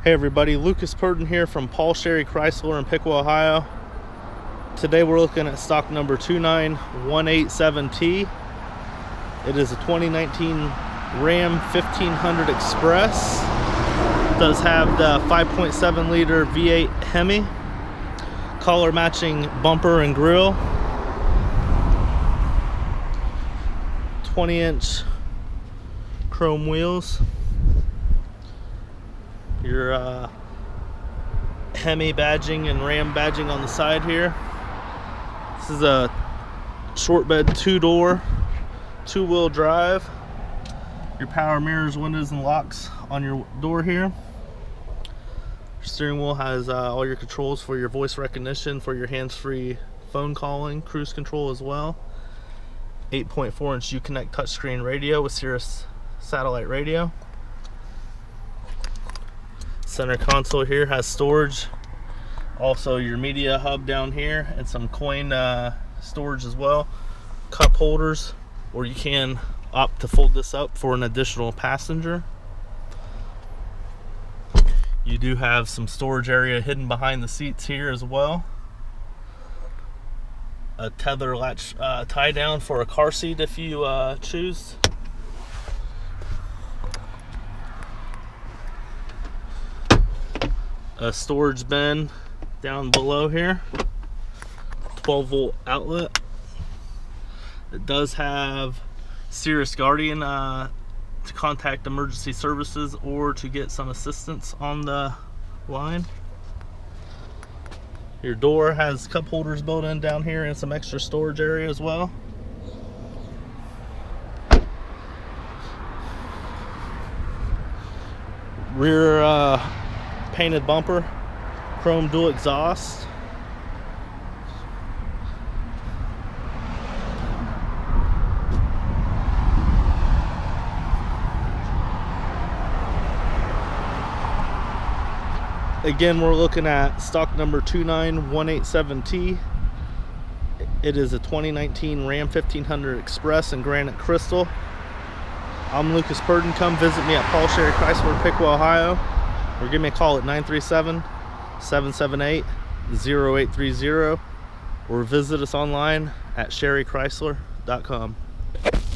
Hey everybody, Lucas Purden here from Paul Sherry Chrysler in Piqua, Ohio. Today we're looking at stock number 29187T. It is a 2019 Ram 1500 Express. It does have the 5.7 liter V8 Hemi, color matching bumper and grille, 20-inch chrome wheels. Your Hemi badging and Ram badging on the side here. This is a short bed 2-door, 2-wheel drive. Your power mirrors, windows, and locks on your door here. Your steering wheel has all your controls for your voice recognition, for your hands-free phone calling, cruise control as well. 8.4-inch Uconnect touchscreen radio with Sirius satellite radio. Center console here has storage, also your media hub down here, and some coin storage as well. Cup holders, or you can opt to fold this up for an additional passenger. You do have some storage area hidden behind the seats here as well. A tether latch tie down for a car seat if you choose. A storage bin down below here, 12-volt outlet. It does have Sirius Guardian to contact emergency services or to get some assistance on the line. Your door has cup holders built in down here and some extra storage area as well. Rear painted bumper, chrome dual exhaust. Again, we're looking at stock number 29187T. It is a 2019 Ram 1500 Express in granite crystal. I'm Lucas Purden. Come visit me at Paul Sherry Chrysler, Piqua, Ohio, or give me a call at 937-778-0830, or visit us online at sherrychrysler.com.